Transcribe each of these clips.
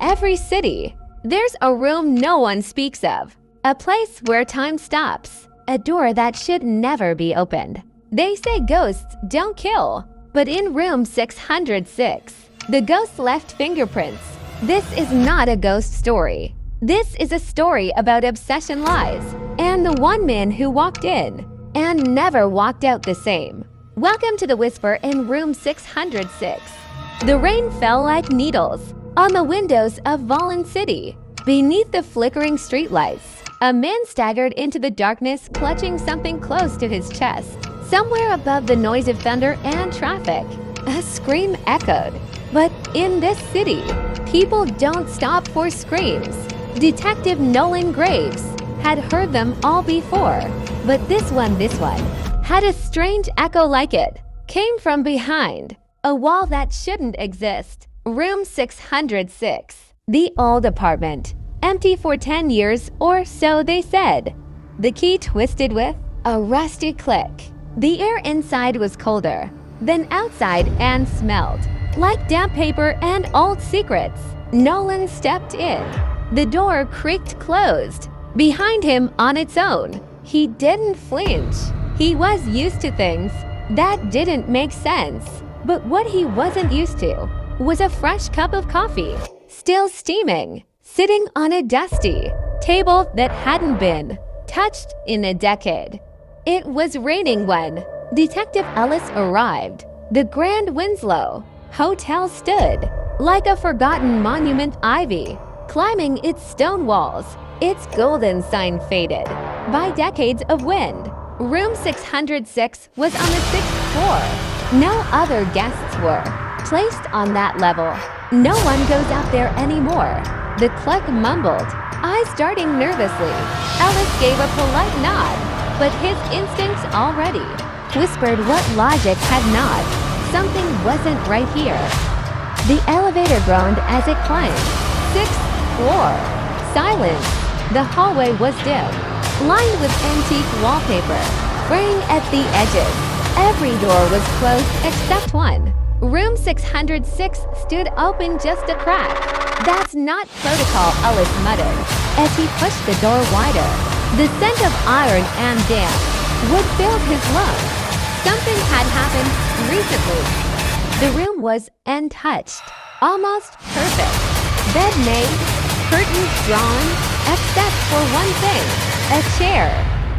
every city, there's a room no one speaks of, a place where time stops, a door that should never be opened. They say ghosts don't kill, but in room 606, the ghost left fingerprints. This is not a ghost story. This is a story about obsession lies and the one man who walked in and never walked out the same. Welcome to the Whisper in room 606. The rain fell like needles on the windows of Volin City. Beneath the flickering streetlights, a man staggered into the darkness, clutching something close to his chest. Somewhere above the noise of thunder and traffic, a scream echoed. But in this city, people don't stop for screams. Detective Nolan Graves had heard them all before, but this one had a strange echo like it. Came from behind a wall that shouldn't exist. Room 606. The old apartment, empty for 10 years or so, they said. The key twisted with a rusty click. The air inside was colder than outside and smelled like damp paper and old secrets. Nolan stepped in. The door creaked closed behind him on its own. He didn't flinch. He was used to things that didn't make sense. But what he wasn't used to was a fresh cup of coffee, still steaming, sitting on a dusty table that hadn't been touched in a decade. It was raining when Detective Ellis arrived. The Grand Winslow Hotel stood like a forgotten monument, ivy climbing its stone walls, its golden sign faded by decades of wind. Room 606 was on the 6th floor. No other guests were placed on that level. No one goes out there anymore. The clerk mumbled, eyes darting nervously. Ellis gave a polite nod, but his instincts already whispered what logic had not. Something wasn't right here. The elevator groaned as it climbed. 6th floor. Silence. The hallway was dim, lined with antique wallpaper, fraying at the edges. Every door was closed except one. Room 606 stood open just a crack. That's not protocol, Ellis muttered as he pushed the door wider. The scent of iron and damp would fill his lungs. Something had happened recently. The room was untouched, almost perfect. Bed made, curtains drawn, except for one thing. A chair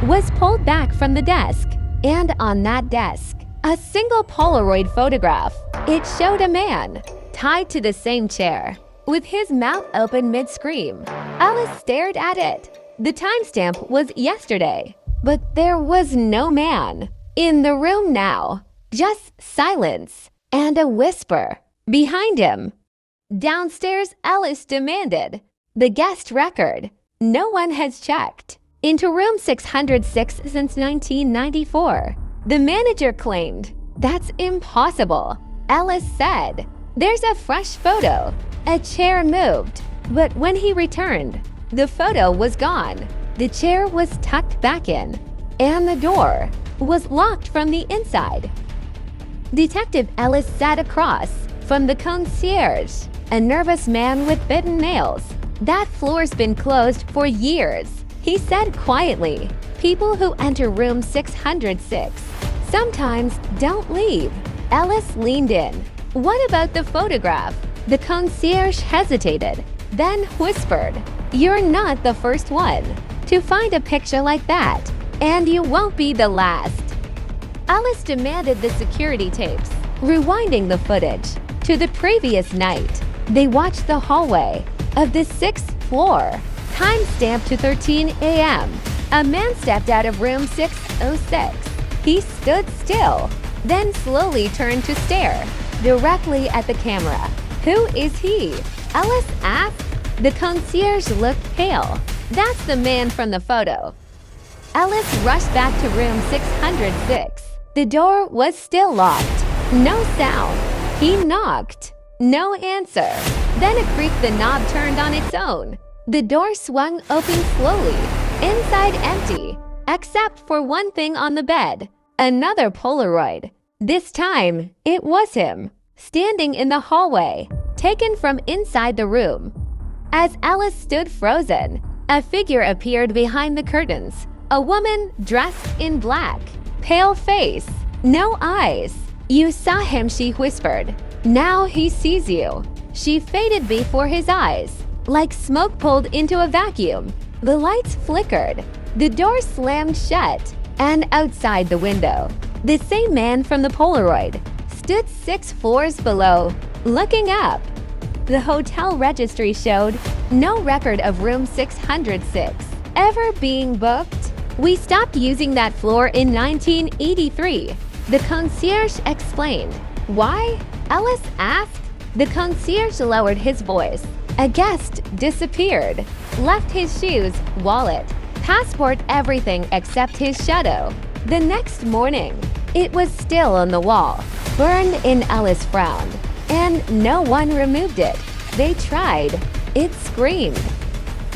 was pulled back from the desk, and on that desk, a single Polaroid photograph. It showed a man tied to the same chair, with his mouth open mid-scream. Alice stared at it. The timestamp was yesterday, but there was no man in the room now. Just silence and a whisper behind him. Downstairs, Alice demanded the guest record. No one has checked into room 606 since 1994. The manager claimed, that's impossible. Alice said, there's a fresh photo. A chair moved, but when he returned, the photo was gone. The chair was tucked back in, and the door was locked from the inside. Detective Ellis sat across from the concierge, a nervous man with bitten nails. That floor's been closed for years, he said quietly. People who enter room 606 sometimes don't leave. Ellis leaned in. What about the photograph? The concierge hesitated, then whispered, you're not the first one to find a picture like that, and you won't be the last. Alice demanded the security tapes, rewinding the footage to the previous night. They watched the hallway of the 6th floor, time-stamped to 13 a.m. A man stepped out of room 606. He stood still, then slowly turned to stare directly at the camera. Who is he? Alice asked. The concierge looked pale. That's the man from the photo. Alice rushed back to room 606. The door was still locked. No sound. He knocked. No answer. Then a creak, the knob turned on its own. The door swung open slowly. Inside empty, except for one thing on the bed. Another Polaroid. This time, it was him, standing in the hallway, taken from inside the room. As Alice stood frozen, a figure appeared behind the curtains. A woman dressed in black. Pale face, no eyes. "You saw him," she whispered. "Now he sees you." She faded before his eyes, like smoke pulled into a vacuum. The lights flickered. The door slammed shut, and outside the window, the same man from the Polaroid stood 6 floors below, looking up. The hotel registry showed no record of room 606 ever being booked. "We stopped using that floor in 1983, the concierge explained. "Why?" Alice asked. The concierge lowered his voice. "A guest disappeared. Left his shoes, wallet, passport, everything except his shadow. The next morning, it was still on the wall, burned in." Alice frowned. "And no one removed it. They tried." It screamed.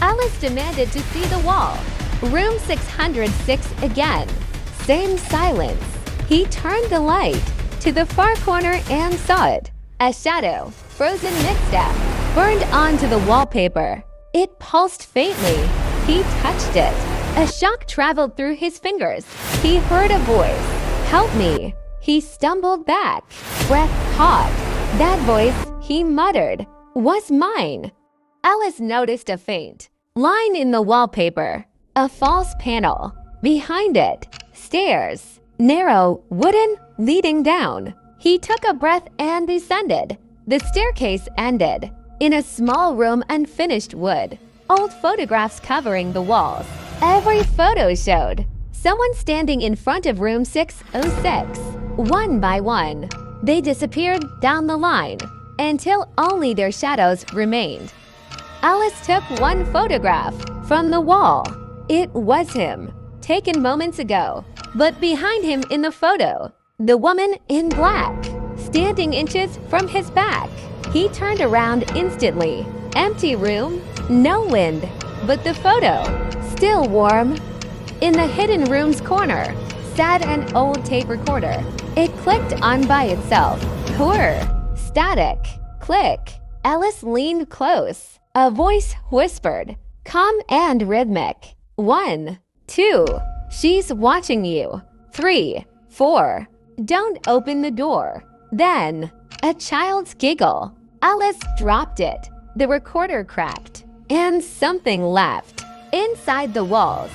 Alice demanded to see the wall. Room 606 again. Same silence. He turned the light to the far corner and saw it. A shadow, frozen mid-step, burned onto the wallpaper. It pulsed faintly. He touched it. A shock traveled through his fingers. He heard a voice. "Help me." He stumbled back, breath caught. That voice, he muttered, was mine. Alice noticed a faint line in the wallpaper. A false panel. Behind it, stairs. Narrow, wooden, leading down. He took a breath and descended. The staircase ended in a small room, unfinished wood. Old photographs covering the walls. Every photo showed someone standing in front of room 606. One by one, they disappeared down the line until only their shadows remained. Alice took one photograph from the wall. It was him, taken moments ago. But behind him in the photo, the woman in black, standing inches from his back. He turned around instantly. Empty room, no wind, but the photo, still warm. In the hidden room's corner sat an old tape recorder. It clicked on by itself. Whir, static, click. Alice leaned close. A voice whispered, calm and rhythmic. 1, 2, she's watching you. 3, 4, don't open the door. Then, a child's giggle. Alice dropped it. The recorder cracked, and something left inside the walls.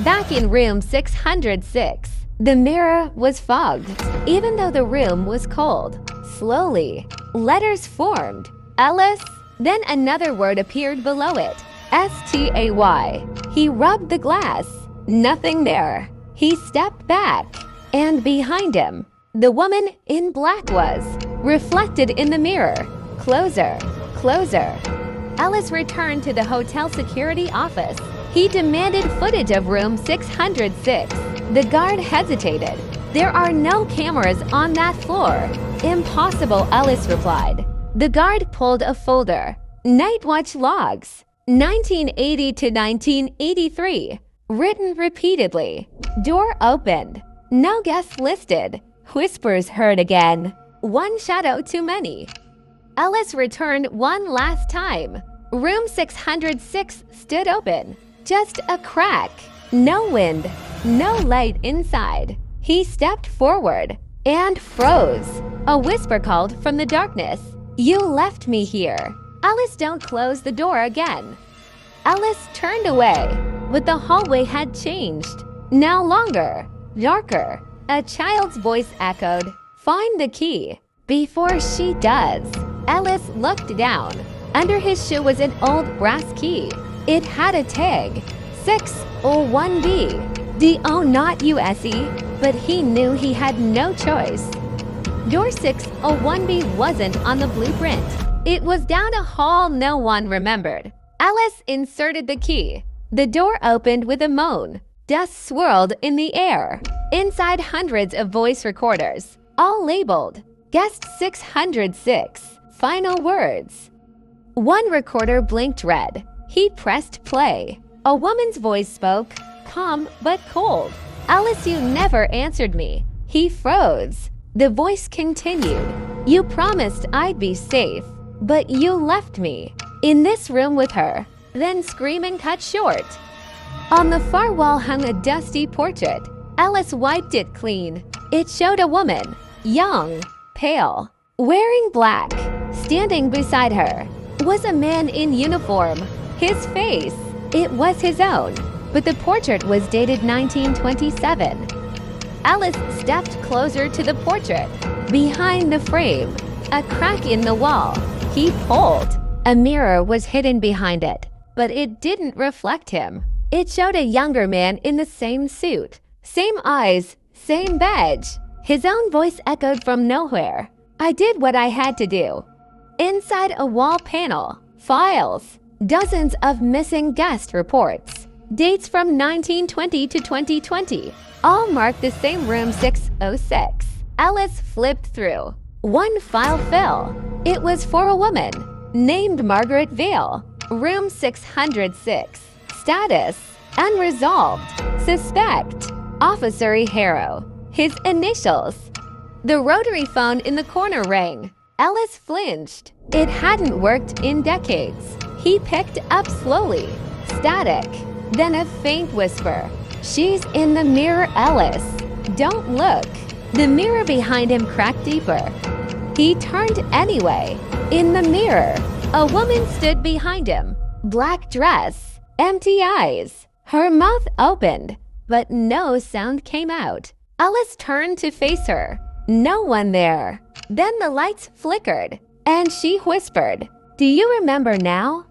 Back in room 606, the mirror was fogged, even though the room was cold. Slowly, letters formed. Alice, then another word appeared below it. S-T-A-Y. He rubbed the glass. Nothing there. He stepped back, and behind him, the woman in black was reflected in the mirror. Closer, closer. Alice returned to the hotel security office. He demanded footage of room 606. The guard hesitated. There are no cameras on that floor. Impossible, Alice replied. The guard pulled a folder. Night watch logs. 1980 to 1983. Written repeatedly. Door opened. No guests listed. Whispers heard again. One shadow too many. Alice returned one last time. Room 606 stood open. Just a crack. No wind. No light inside. He stepped forward and froze. A whisper called from the darkness. You left me here. Alice, don't close the door again. Alice turned away, but the hallway had changed. Now longer, darker. A child's voice echoed, find the key. Before she does, Alice looked down. Under his shoe was an old brass key. It had a tag, 601B. D.O. not U.S.E., but he knew he had no choice. Door 601B wasn't on the blueprint. It was down a hall no one remembered. Alice inserted the key. The door opened with a moan. Dust swirled in the air. Inside, hundreds of voice recorders, all labeled Guest 606, Final Words. One recorder blinked red. He pressed play. A woman's voice spoke, calm but cold. Alice, you never answered me. He froze. The voice continued. You promised I'd be safe, but you left me. in this room with her. Then screaming cut short. On the far wall hung a dusty portrait. Alice wiped it clean. It showed a woman, young, pale, wearing black. Standing beside her was a man in uniform. His face, it was his own, but the portrait was dated 1927. Alice stepped closer to the portrait. Behind the frame, a crack in the wall. He pulled. A mirror was hidden behind it, but it didn't reflect him. It showed a younger man in the same suit, same eyes, same badge. His own voice echoed from nowhere. I did what I had to do. Inside a wall panel, files, dozens of missing guest reports, dates from 1920 to 2020, all marked the same room 606. Alice flipped through. One file fell. It was for a woman named Margaret Vale. Room 606. Status: unresolved. Suspect: Officer Harrow. His initials. The rotary phone in the corner rang. Alice flinched. It hadn't worked in decades. He picked up slowly. Static. Then a faint whisper. She's in the mirror, Alice. Don't look. The mirror behind him cracked deeper. He turned anyway. In the mirror, a woman stood behind him. Black dress, empty eyes. Her mouth opened, but no sound came out. Alice turned to face her. No one there. Then the lights flickered, and she whispered, "Do you remember now?"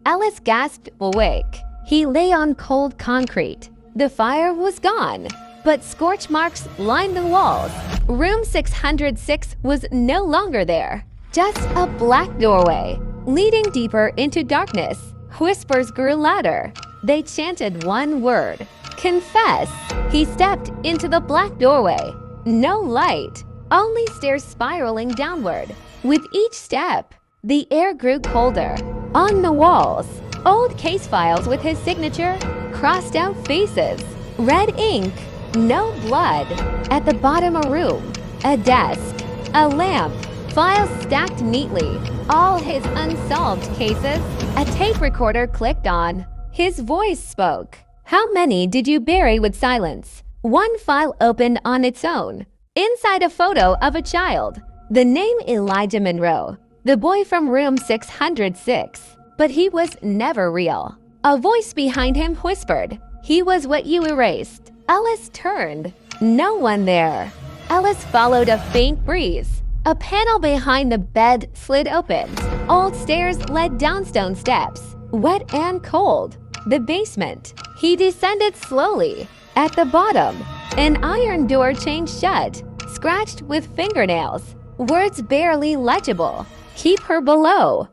Alice gasped awake. He lay on cold concrete. The fire was gone, but scorch marks lined the walls. Room 606 was no longer there. Just a black doorway, leading deeper into darkness. Whispers grew louder. They chanted one word: confess. He stepped into the black doorway. No light, only stairs spiraling downward. With each step, the air grew colder. On the walls, old case files with his signature, crossed out faces, red ink, no blood. At the bottom, a room, a desk, a lamp, files stacked neatly, all his unsolved cases. A tape recorder clicked on. His voice spoke. How many did you bury with silence? One file opened on its own. Inside, a photo of a child. The name Elijah Monroe, the boy from room 606. But he was never real. A voice behind him whispered, "He was what you erased." Alice turned. No one there. Alice followed a faint breeze. A panel behind the bed slid open. Old stairs led down stone steps, wet and cold. The basement. He descended slowly. At the bottom, an iron door chained shut, scratched with fingernails. Words barely legible. Keep her below.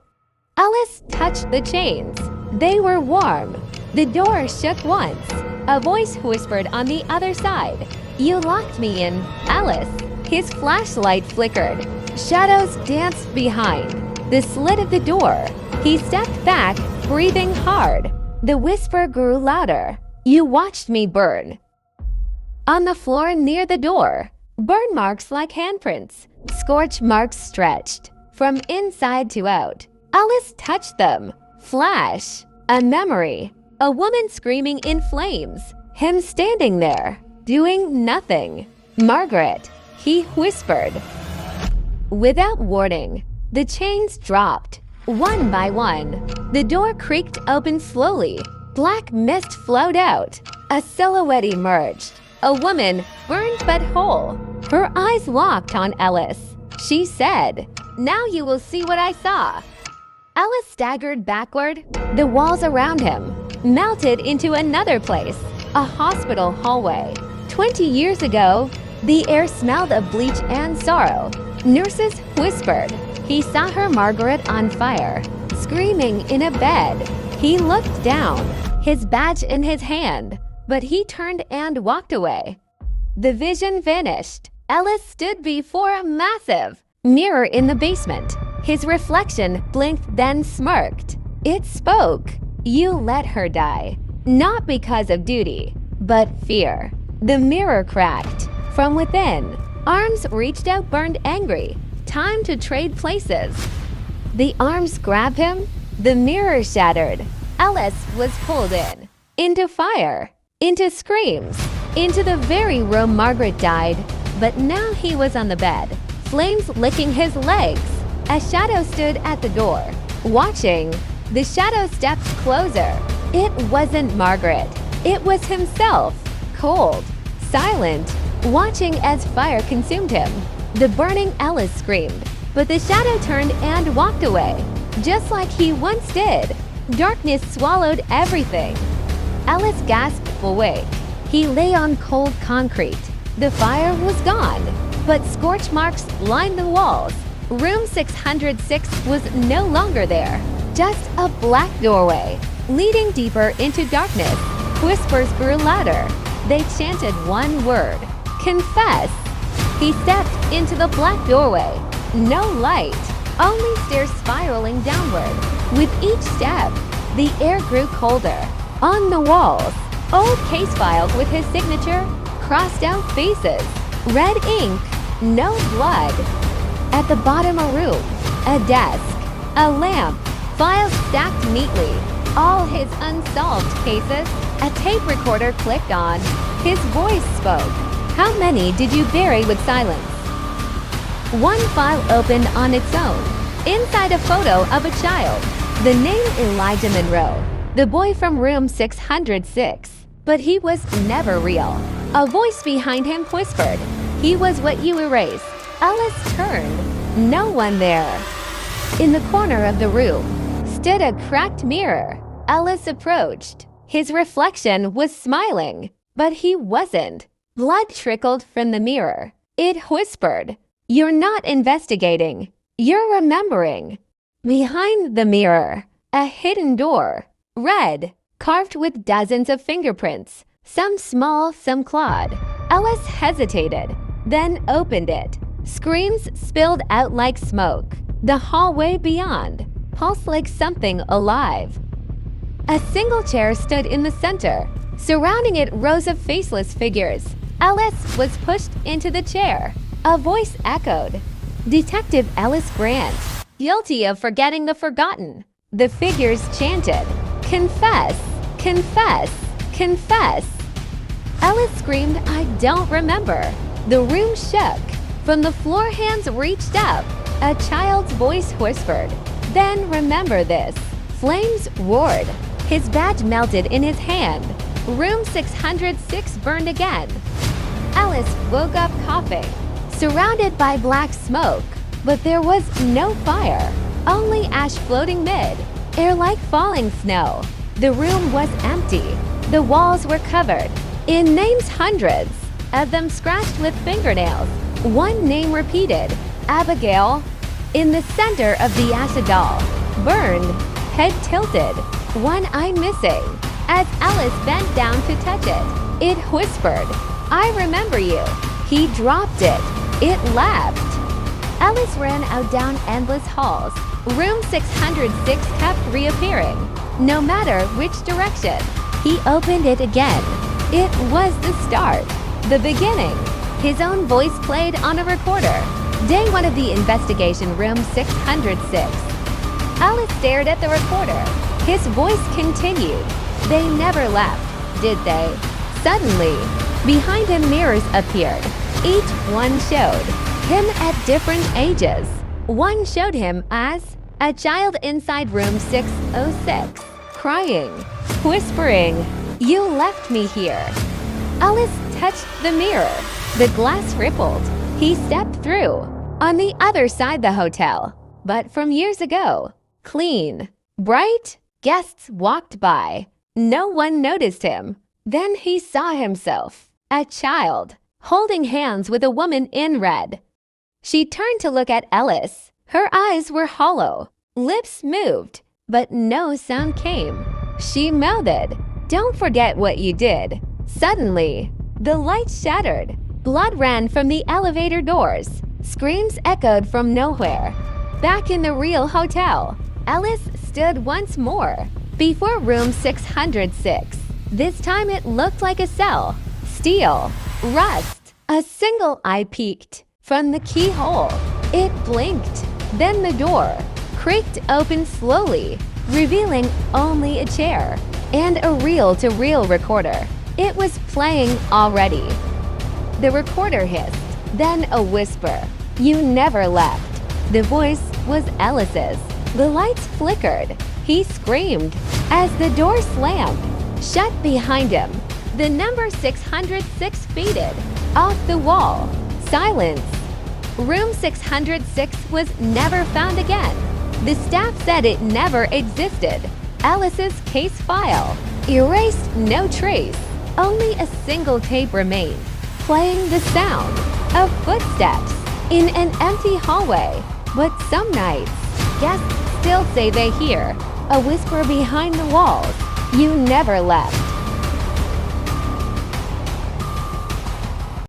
Alice touched the chains. They were warm. The door shook once. A voice whispered on the other side. You locked me in, Alice. His flashlight flickered. Shadows danced behind the slit of the door. He stepped back, breathing hard. The whisper grew louder. You watched me burn. On the floor near the door, burn marks like handprints. Scorch marks stretched from inside to out. Alice touched them. Flash. A memory. A woman screaming in flames. Him standing there, doing nothing. Margaret, he whispered. Without warning, the chains dropped, one by one. The door creaked open slowly. Black mist flowed out. A silhouette emerged. A woman, burned but whole. Her eyes locked on Alice. She said, "Now you will see what I saw." Alice staggered backward. The walls around him melted into another place, a hospital hallway. 20 years ago, the air smelled of bleach and sorrow. Nurses whispered. He saw her Margaret on fire, screaming in a bed. He looked down, his badge in his hand, but he turned and walked away. The vision vanished. Alice stood before a massive mirror in the basement. His reflection blinked, then smirked. It spoke. You let her die, not because of duty, but fear. The mirror cracked. From within, arms reached out, burned angry. Time to trade places. The arms grabbed him, The mirror shattered. Alice was pulled in. Into fire. Into screams. Into the very room Margaret died. But now he was on the bed, flames licking his legs. A shadow stood at the door, watching. The shadow stepped closer. It wasn't Margaret. It was himself, cold, silent, watching as fire consumed him. The burning Alice screamed, but the shadow turned and walked away, just like he once did. Darkness swallowed everything. Alice gasped awake. He lay on cold concrete. The fire was gone, but scorch marks lined the walls. Room 606 was no longer there, just a black doorway, leading deeper into darkness. Whispers grew louder. They chanted one word, confess. He stepped into the black doorway. No light, only stairs spiraling downward. With each step, the air grew colder. On the walls, old case files with his signature, crossed out faces, red ink, no blood. At the bottom a room, a desk, a lamp, files stacked neatly, all his unsolved cases. A tape recorder clicked on. His voice spoke. How many did you bury with silence? One file opened on its own. Inside a photo of a child. The name Elijah Monroe, the boy from room 606. But he was never real. A voice behind him whispered, he was what you erased. Alice turned. No one there. In the corner of the room stood a cracked mirror. Alice approached. His reflection was smiling, but he wasn't. Blood trickled from the mirror. It whispered, you're not investigating. You're remembering. Behind the mirror, a hidden door. Red, carved with dozens of fingerprints. Some small, some clawed. Alice hesitated, then opened it. Screams spilled out like smoke. The hallway beyond pulsed like something alive. A single chair stood in the center. Surrounding it rows of faceless figures. Alice was pushed into the chair. A voice echoed. Detective Ellis Grant, guilty of forgetting the forgotten. The figures chanted, confess, confess, confess. Alice screamed, I don't remember. The room shook. From the floor, hands reached up. A child's voice whispered, then remember this. Flames roared. His badge melted in his hand. Room 606 burned again. Alice woke up coughing, surrounded by black smoke. But there was no fire, only ash floating mid, air like falling snow. The room was empty. The walls were covered in names, hundreds of them scratched with fingernails. One name repeated, Abigail. In the center of the acid doll, burned, head tilted, one eye missing. As Alice bent down to touch it, it whispered, I remember you. He dropped it. It laughed. Alice ran out down endless halls. Room 606 kept reappearing. No matter which direction, he opened it again. It was the start, the beginning. His own voice played on a recorder. Day 1 of the investigation, room 606. Alice stared at the recorder. His voice continued. They never left, did they? Suddenly, behind him mirrors appeared. Each one showed him at different ages. One showed him as a child inside room 606, crying, whispering, you left me here. Alice touched the mirror. The glass rippled. He stepped through. On the other side the hotel, but from years ago. Clean, bright, guests walked by. No one noticed him. Then he saw himself, a child, holding hands with a woman in red. She turned to look at Alice. Her eyes were hollow. Lips moved, but no sound came. She mouthed, don't forget what you did. Suddenly, the light shattered. Blood ran from the elevator doors. Screams echoed from nowhere. Back in the real hotel, Alice stood once more before room 606. This time it looked like a cell. Steel, rust. A single eye peeked from the keyhole. It blinked. Then the door creaked open slowly. revealing only a chair and a reel-to-reel recorder. It was playing already. The recorder hissed, then a whisper. "You never left." The voice was Ellis's. The lights flickered. He screamed as the door slammed shut behind him. The number 606 faded off the wall. Silence. Room 606 was never found again. The staff said it never existed. Ellis's case file erased no trace. Only a single tape remained, playing the sound of footsteps in an empty hallway. But some nights, guests still say they hear a whisper behind the walls. "You never left."